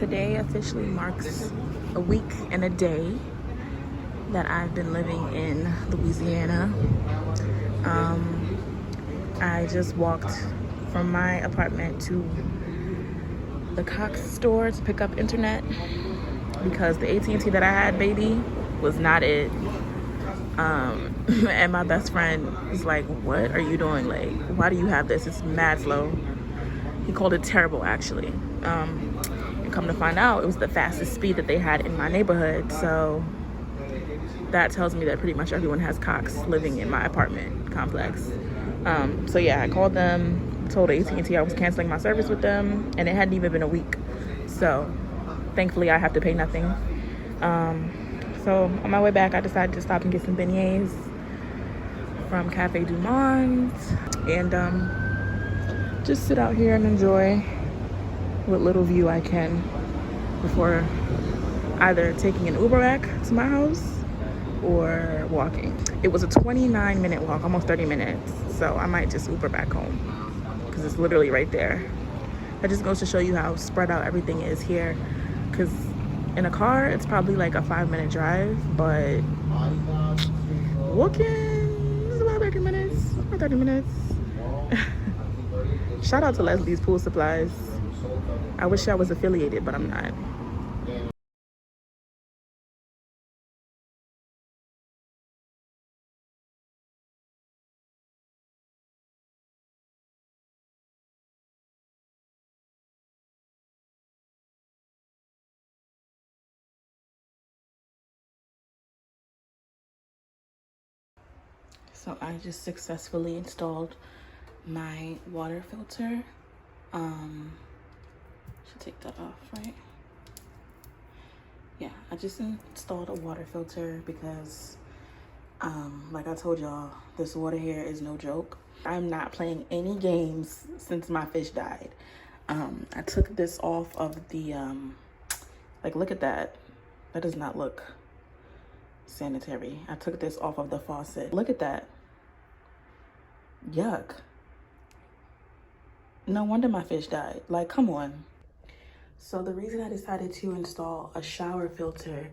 Today officially marks a week and a day that I've been living in Louisiana. I just walked from my apartment to the Cox store to pick up internet because the AT&T that I had, baby, was not it. And my best friend was like, what are you doing? Like, why do you have this? It's mad slow. He called it terrible, actually. And come to find out, it was the fastest speed that they had in my neighborhood. So that tells me that pretty much everyone has Cox living in my apartment complex. So yeah, I called them, told AT&T I was canceling my service with them, and it hadn't even been a week. So thankfully I have to pay nothing. So on my way back, I decided to stop and get some beignets from Cafe Du Monde and just sit out here and enjoy what little view I can before either taking an Uber back to my house or walking. It was a 29-minute walk, almost 30 minutes. So I might just Uber back home because it's literally right there. That just goes to show you how spread out everything is here. Because in a car, it's probably like a 5-minute drive, but walking is about 30 minutes, or 30 minutes. Shout out to Leslie's Pool Supplies. I wish I was affiliated, but I'm not. So I just successfully installed my water filter. Should take that off, right? Yeah, I just installed a water filter because like I told y'all, this water here is no joke. I'm not playing any games since my fish died. I took this off of the like, look at that. That does not look sanitary. I took this off of the faucet. Look at that. Yuck. No wonder my fish died. Like, come on. So the reason I decided to install a shower filter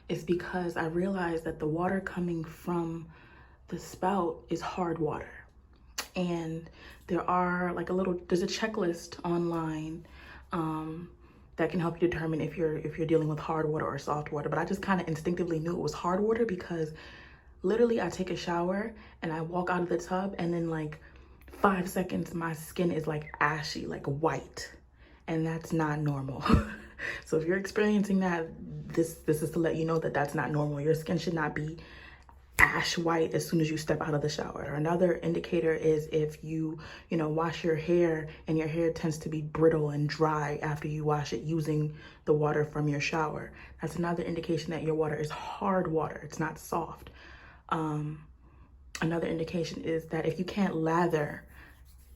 is because I realized that the water coming from the spout is hard water. And there are like there's a checklist online that can help you determine if you're dealing with hard water or soft water. But I just kind of instinctively knew it was hard water because literally I take a shower and I walk out of the tub and then like 5 seconds my skin is like ashy, like white, and that's not normal. So if you're experiencing that, this is to let you know that that's not normal. Your skin should not be ash white as soon as you step out of the shower. Or another indicator is if you wash your hair and your hair tends to be brittle and dry after you wash it using the water from your shower. That's another indication that your water is hard water. It's not soft. Another indication is that if you can't lather,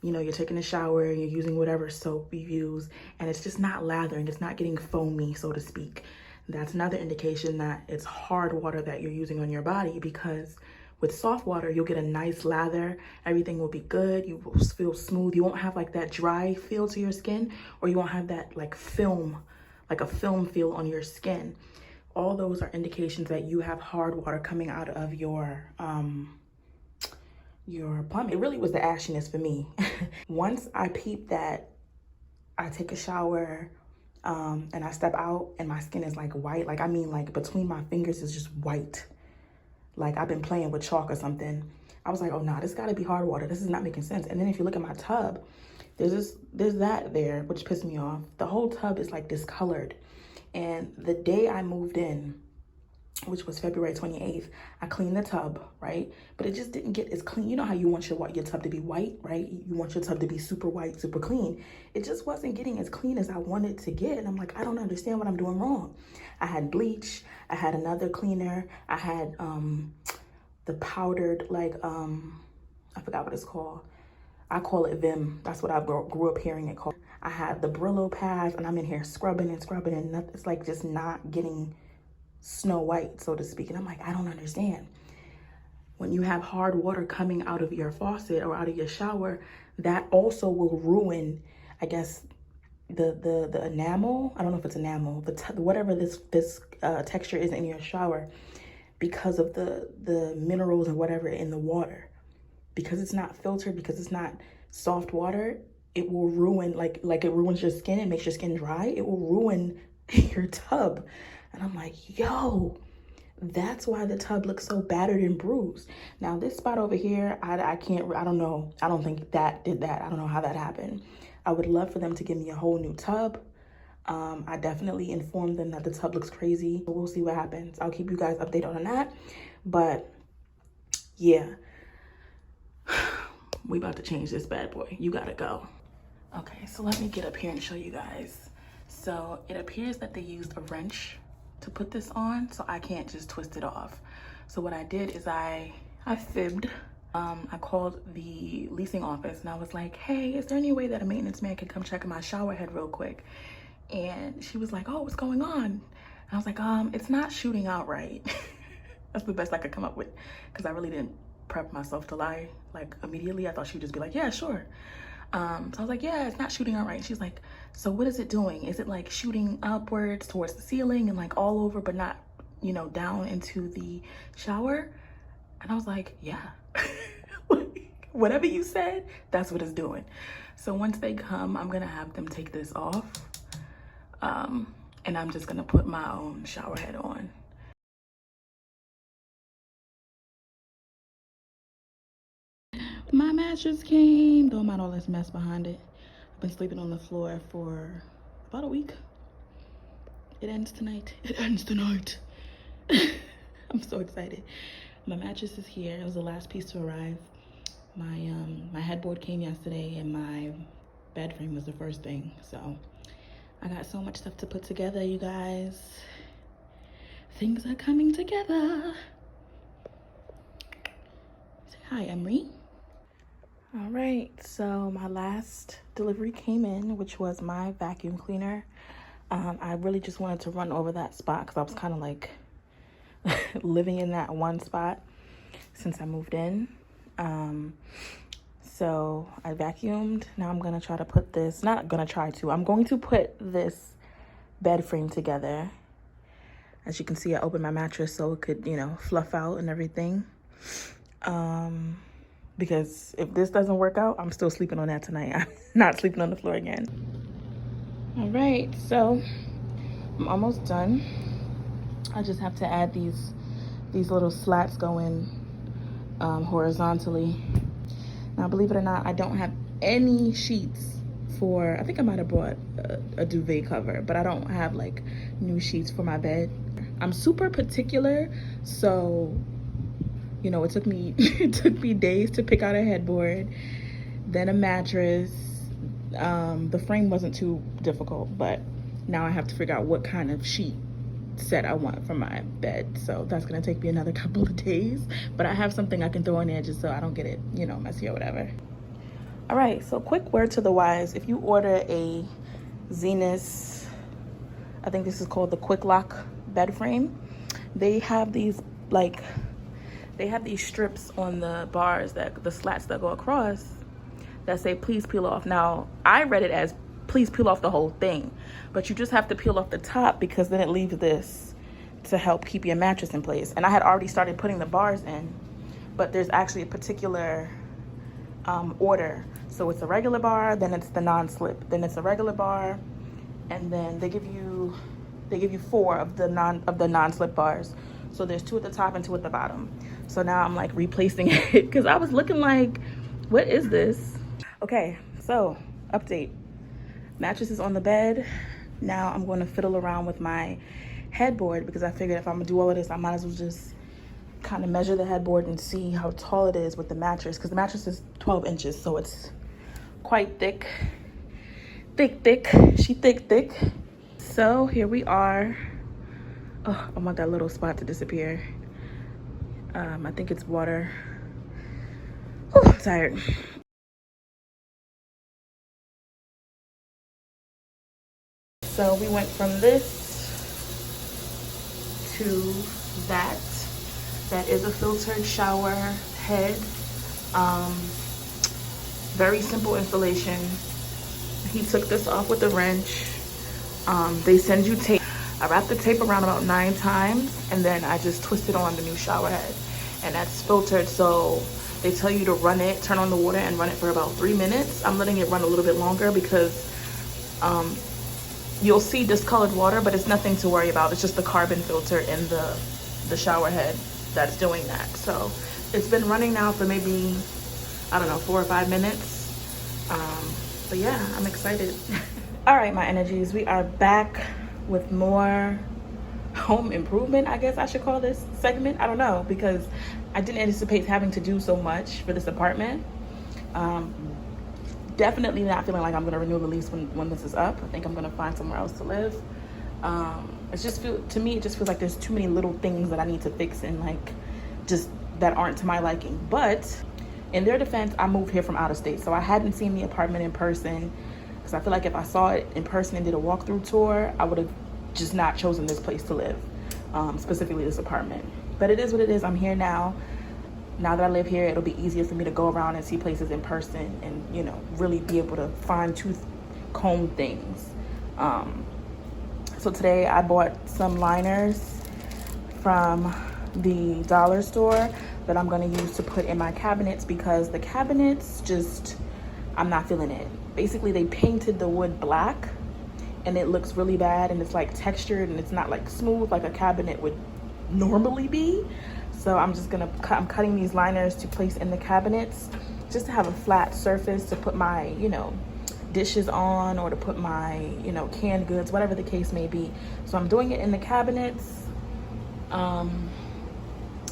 you're taking a shower, you're using whatever soap you use, and it's just not lathering, it's not getting foamy, so to speak. That's another indication that it's hard water that you're using on your body, because with soft water, you'll get a nice lather, everything will be good, you will feel smooth, you won't have like that dry feel to your skin, or you won't have that like film, like a film feel on your skin. All those are indications that you have hard water coming out of your plum. It really was the ashiness for me. Once I peeped that, I take a shower and I step out and my skin is like white. Like, I mean, like between my fingers is just white. Like I've been playing with chalk or something. I was like, oh nah, this gotta be hard water. This is not making sense. And then if you look at my tub, there's that there, which pissed me off. The whole tub is like discolored. And the day I moved in, which was February 28th, I cleaned the tub, right? But it just didn't get as clean. You know how you want your tub to be white, right? You want your tub to be super white, super clean. It just wasn't getting as clean as I wanted to get. And I'm like, I don't understand what I'm doing wrong. I had bleach, I had another cleaner, I had the powdered, like, I forgot what it's called. I call it Vim. That's what I grew up hearing it called. I had the Brillo pads, and I'm in here scrubbing and it's like just not getting Snow White, so to speak. And I'm like, I don't understand. When you have hard water coming out of your faucet or out of your shower, that also will ruin, I guess, the enamel, I don't know if it's enamel, whatever this texture is in your shower, because of the minerals or whatever in the water. Because it's not filtered, because it's not soft water, it will ruin, like it ruins your skin. It makes your skin dry. It will ruin your tub. And I'm like, yo, that's why the tub looks so battered and bruised. Now this spot over here, I don't know. I don't think that did that. I don't know how that happened. I would love for them to give me a whole new tub. I definitely informed them that the tub looks crazy. We'll see what happens. I'll keep you guys updated on that. But yeah, we about to change this bad boy. You gotta go. Okay, so let me get up here and show you guys. So it appears that they used a wrench to put this on, so I can't just twist it off. So what I did is I fibbed. I called the leasing office and I was like, hey, is there any way that a maintenance man can come check my shower head real quick? And she was like, oh, what's going on? And I was like, it's not shooting out right. That's the best I could come up with, because I really didn't prep myself to lie like immediately. I thought she would just be like, yeah, sure. So I was like, yeah, it's not shooting out right. And she's like, so what is it doing? Is it like shooting upwards towards the ceiling and like all over, but not, you know, down into the shower? And I was like, yeah, whatever you said, that's what it's doing. So once they come, I'm gonna have them take this off. And I'm just gonna put my own shower head on. My mattress came. Don't mind all this mess behind it. I've been sleeping on the floor for about a week. It ends tonight. It ends tonight. I'm so excited. My mattress is here. It was the last piece to arrive. My headboard came yesterday and my bed frame was the first thing. So I got so much stuff to put together, you guys. Things are coming together. Say hi, Emery. All right, so my last delivery came in, which was my vacuum cleaner. I really just wanted to run over that spot because I was kind of like living in that one spot since I moved in. So I vacuumed. Now I'm gonna try to put this, I'm going to put this bed frame together. As you can see, I opened my mattress so it could, you know, fluff out and everything. Because if this doesn't work out, I'm still sleeping on that tonight. I'm not sleeping on the floor again. All right, so I'm almost done. I just have to add these little slats going horizontally. Now, believe it or not, I don't have any sheets for, I think I might have brought a duvet cover, but I don't have like new sheets for my bed. I'm super particular, so you know, it took me days to pick out a headboard, then a mattress. The frame wasn't too difficult, but now I have to figure out what kind of sheet set I want for my bed. So that's gonna take me another couple of days, but I have something I can throw in there just so I don't get it, you know, messy or whatever. All right, so quick word to the wise. If you order a Zenus, I think this is called the Quick Lock bed frame, they have these strips on the bars, the slats that go across, that say please peel off. Now I read it as please peel off the whole thing, but you just have to peel off the top because then it leaves this to help keep your mattress in place. And I had already started putting the bars in, but there's actually a particular order. So it's a regular bar, then it's the non-slip, then it's a regular bar, and then they give you 4 of the non-slip bars. So there's 2 at the top and 2 at the bottom. So now I'm like replacing it because I was looking like, what is this? Okay, so update. Mattress is on the bed. Now I'm going to fiddle around with my headboard because I figured if I'm gonna do all of this, I might as well just kind of measure the headboard and see how tall it is with the mattress, because the mattress is 12 inches, so it's quite thick. She thick. So here we are. Oh, I want that little spot to disappear. I think it's water. Oh, I'm tired. So we went from this to that. That is a filtered shower head. Very simple installation. He took this off with a wrench. They send you tape. I wrapped the tape around about 9 times, and then I just twisted on the new shower head, and that's filtered. So they tell you to run it, turn on the water and run it for about 3 minutes. I'm letting it run a little bit longer because you'll see discolored water, but it's nothing to worry about. It's just the carbon filter in the shower head that's doing that. So it's been running now for maybe, I don't know, 4 or 5 minutes. But yeah, I'm excited. All right, my energies, we are back with more home improvement, I guess I should call this segment. I don't know, because I didn't anticipate having to do so much for this apartment. Definitely not feeling like I'm gonna renew the lease when this is up. I think I'm gonna find somewhere else to live. To me, it just feels like there's too many little things that I need to fix and like just that aren't to my liking. But in their defense, I moved here from out of state, so I hadn't seen the apartment in person, because I feel like if I saw it in person and did a walkthrough tour, I would have just not chosen this place to live, specifically this apartment. But it is what it is. I'm here now. Now that I live here, it'll be easier for me to go around and see places in person and, you know, really be able to fine tooth comb things. So today I bought some liners from the dollar store that I'm gonna use to put in my cabinets, because the cabinets just, I'm not feeling it. Basically, they painted the wood black and it looks really bad, and it's like textured and it's not like smooth like a cabinet would normally be. So I'm just gonna I'm cutting these liners to place in the cabinets, just to have a flat surface to put my, you know, dishes on, or to put my, you know, canned goods, whatever the case may be. So I'm doing it in the cabinets.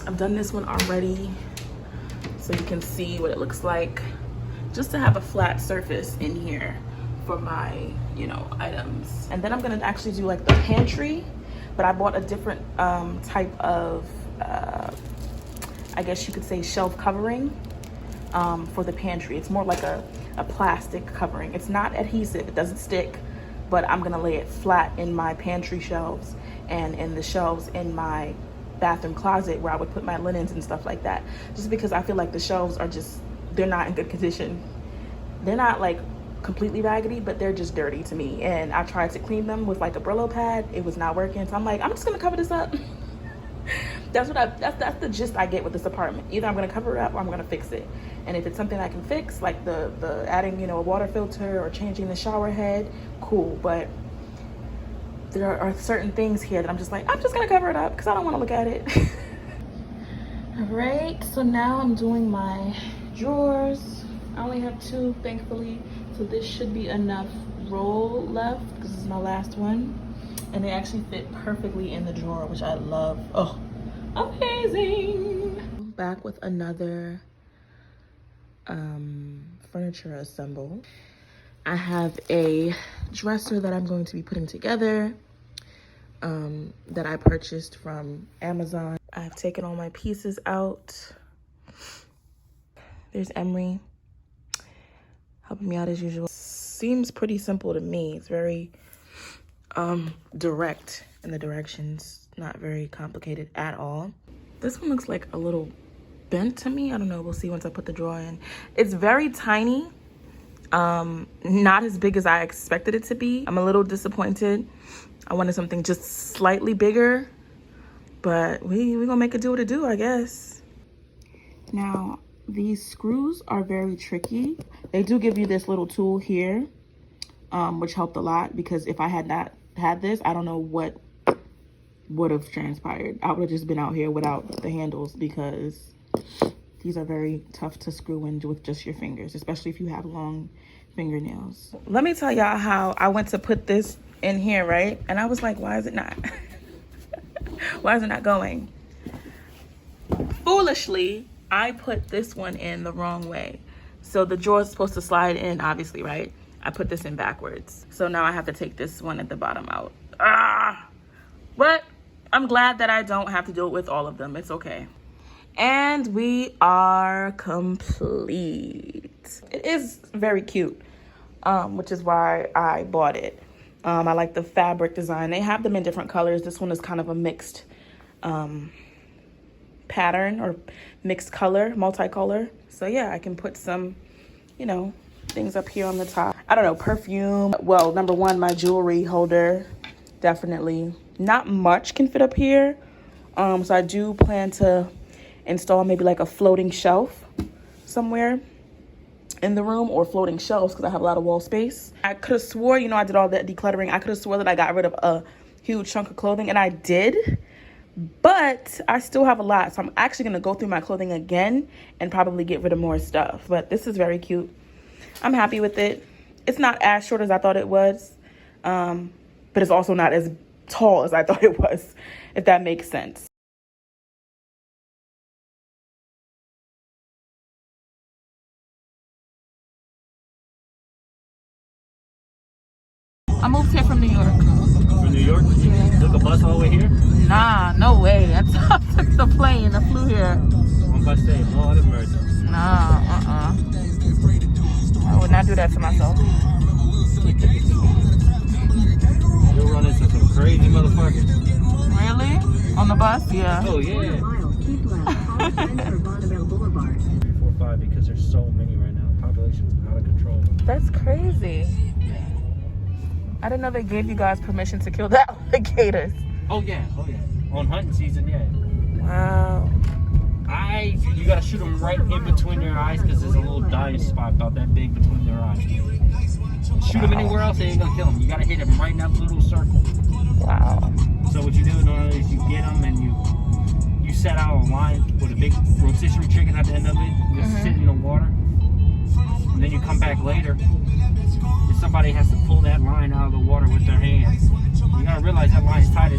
I've done this one already, so you can see what it looks like, just to have a flat surface in here for my, you know, items. And then I'm gonna actually do like the pantry, but I bought a different type of, I guess you could say, shelf covering for the pantry. It's more like a plastic covering. It's not adhesive, it doesn't stick, but I'm gonna lay it flat in my pantry shelves and in the shelves in my bathroom closet where I would put my linens and stuff like that. Just because I feel like the shelves are just, they're not in good condition. They're not like completely raggedy, but they're just dirty to me. And I tried to clean them with like a Brillo pad. It was not working. So I'm like, I'm just gonna cover this up. That's the gist I get with this apartment. Either I'm gonna cover it up or I'm gonna fix it. And if it's something I can fix, like the adding, you know, a water filter or changing the shower head, cool. But there are certain things here that I'm just like, I'm just gonna cover it up because I don't want to look at it. All right, so now I'm doing my drawers. I only have 2, thankfully, so this should be enough roll left because this is my last one. And they actually fit perfectly in the drawer, which I love. Oh, amazing. Back with another furniture assemble. I have a dresser that I'm going to be putting together that I purchased from Amazon. I've taken all my pieces out. There's Emery helping me out as usual. Seems pretty simple to me. It's very direct in the directions, not very complicated at all. This one looks like a little bent to me. I don't know, we'll see once I put the drawer in. It's very tiny, not as big as I expected it to be. I'm a little disappointed. I wanted something just slightly bigger, but we're gonna make it do what it do, I guess. Now, these screws are very tricky. They do give you this little tool here, which helped a lot, because if I had not had this, I don't know what would have transpired. I would have just been out here without the handles, because these are very tough to screw in with just your fingers, especially if you have long fingernails. Let me tell y'all how I went to put this in here, right? And I was like, why is it not? Why is it not going? Foolishly, I put this one in the wrong way. So the drawer is supposed to slide in, obviously, right? I put this in backwards. So now I have to take this one at the bottom out. But I'm glad that I don't have to do it with all of them. It's okay. And we are complete. It is very cute, which is why I bought it. I like the fabric design. They have them in different colors. This one is kind of a mixed pattern, or mixed color, multicolor. So yeah, I can put some, you know, things up here on the top. I don't know, perfume. Well, number one, my jewelry holder, definitely. Not much can fit up here. So I do plan to install maybe like a floating shelf somewhere in the room, or floating shelves, because I have a lot of wall space. I could have swore, you know, I did all that decluttering. I could have swore that I got rid of a huge chunk of clothing, and I did, but I still have a lot. So I'm actually going to go through my clothing again and probably get rid of more stuff. But this is very cute. I'm happy with it. It's not as short as I thought it was, but it's also not as tall as I thought it was, if that makes sense. I moved here from New York. From New York? You took a bus all the way here? Nah, no way. I took the plane. I flew here. On bus day. Lord have mercy. Nah, I would not do that to myself. You'll run into some crazy motherfuckers. Really? On the bus? Yeah. Oh, yeah. 3, 4, 5, because there's so many right now. Population's out of control. That's crazy. I didn't know they gave you guys permission to kill the alligators. Oh, yeah. Oh, yeah. On hunting season, yeah. Wow. You gotta shoot them right in between their eyes, because there's a little dying spot about that big between their eyes. Shoot them anywhere else, they ain't gonna kill them. You gotta hit them right in that little circle. Wow. So what you do normally is you get them and you set out a line with a big rotisserie chicken at the end of it. You just sit in the water, and then you come back later, and somebody has to pull that line out of the water with their hands. You gotta realize that line is tight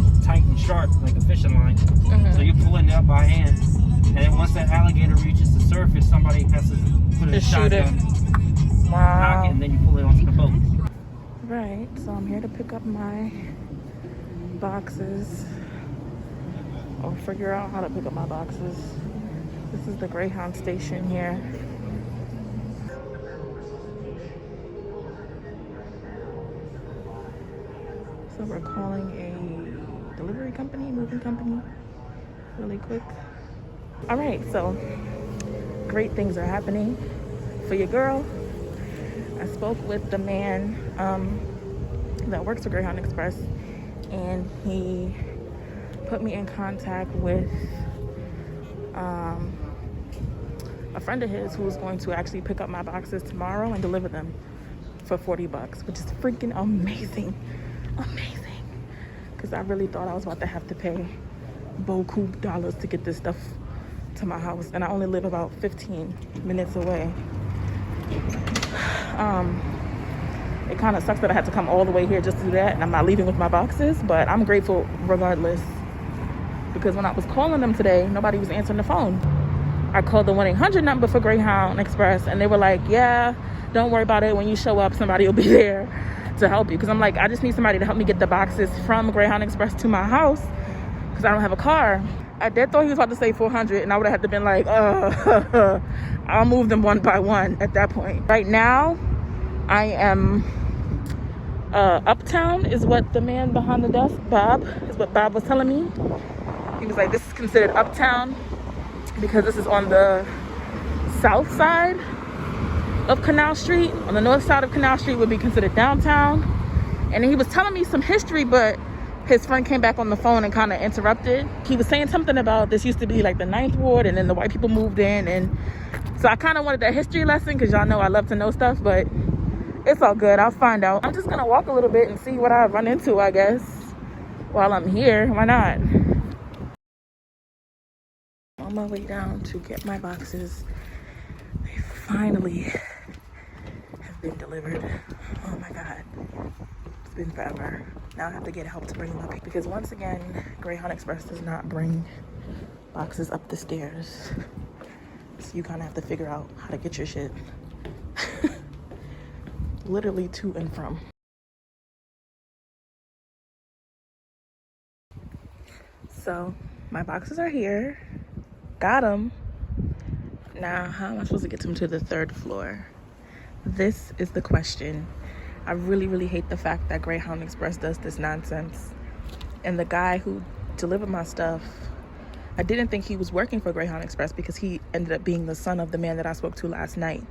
and sharp, like a fishing line. So you're pulling it up by hand, and then once that alligator reaches the surface, somebody has to put a shotgun, knock it, and then you pull it onto the boat. Right, so I'm here to pick up my boxes, or figure out how to pick up my boxes. This is the Greyhound station here. So we're calling a delivery company, moving company, really quick. All right, so great things are happening for your girl. I spoke with the man that works for Greyhound Express, and he put me in contact with a friend of his who was going to actually pick up my boxes tomorrow and deliver them for $40, which is freaking amazing. Because I really thought I was about to have to pay beaucoup dollars to get this stuff to my house, and I only live about 15 minutes away. It kind of sucks that I had to come all the way here just to do that, and I'm not leaving with my boxes, but I'm grateful regardless, because when I was calling them today, nobody was answering the phone. I called the 1-800 number for Greyhound Express, and they were like, yeah, don't worry about it. When you show up, somebody will be there to help you. Because I'm like, I just need somebody to help me get the boxes from Greyhound Express to my house, because I don't have a car. I did thought he was about to say 400, and I would have had to been like, I'll move them one by one at that point. Right now, I am uptown is what the man behind the desk, Bob, is what Bob was telling me. He was like, this is considered uptown because this is on the south side of Canal Street. On the north side of Canal Street would be considered downtown. And he was telling me some history, but his friend came back on the phone and kind of interrupted. He was saying something about this used to be like the 9th Ward, and then the white people moved in. And so I kind of wanted that history lesson, because y'all know I love to know stuff, but it's all good. I'll find out. I'm just going to walk a little bit and see what I run into, I guess, while I'm here. Why not? On my way down to get my boxes. They finally have been delivered. Oh my God. It's been forever. Now I have to get help to bring them up, because once again, Greyhound Express does not bring boxes up the stairs. So you kind of have to figure out how to get your shit. Literally to and from. So my boxes are here. Got them. Now, how am I supposed to get them to the 3rd floor? This is the question. I really, really hate the fact that Greyhound Express does this nonsense. And the guy who delivered my stuff, I didn't think he was working for Greyhound Express, because he ended up being the son of the man that I spoke to last night,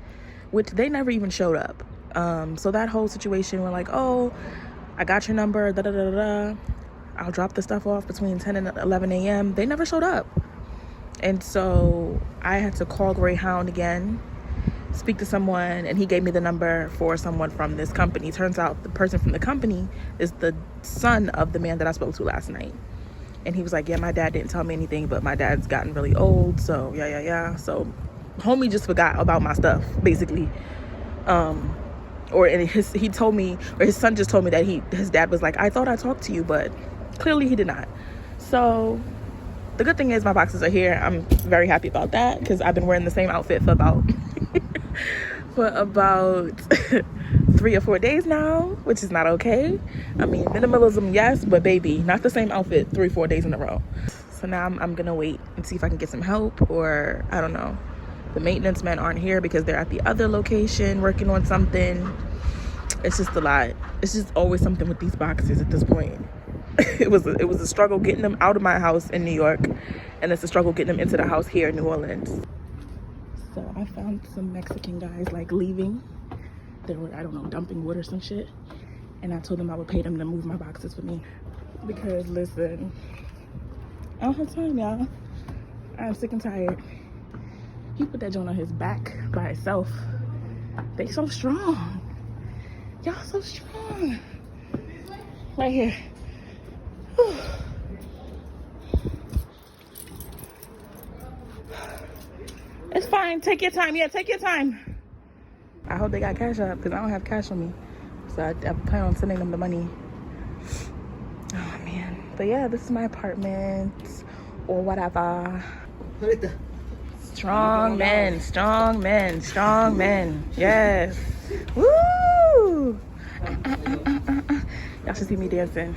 which they never even showed up. So that whole situation, we're like, oh, I got your number, da da da da. I'll drop the stuff off between 10 and 11 a.m. They never showed up. And so I had to call Greyhound again, speak to someone, and he gave me the number for someone from this company. Turns out the person from the company is the son of the man that I spoke to last night. And he was like, yeah, my dad didn't tell me anything, but my dad's gotten really old, so yeah. So homie just forgot about my stuff, basically. He told me, or his son just told me that his dad was like, I thought I talked to you, but clearly he did not. So the good thing is my boxes are here. I'm very happy about that, because I've been wearing the same outfit for about 3 or 4 days now, which is not okay. I mean, minimalism, yes, but baby, not the same outfit 3 or 4 days in a row. So now I'm gonna wait and see if I can get some help, or I don't know. The maintenance men aren't here because they're at the other location working on something. It's just a lot. It's just always something with these boxes at this point. It was a struggle getting them out of my house in New York, and it's a struggle getting them into the house here in New Orleans. So I found some Mexican guys like leaving. They were, I don't know, dumping wood or some shit. And I told them I would pay them to move my boxes for me. Because listen, I don't have time, y'all. I'm sick and tired. He put that joint on his back by himself. They so strong. Y'all so strong. Right here. Whew. It's fine. Take your time. Yeah, take your time. I hope they got cash up, because I don't have cash on me. So I plan on sending them the money. Oh, man. But yeah, this is my apartment. Or whatever. Strong men, strong men, strong men. Yes. Woo! Y'all should see me dancing.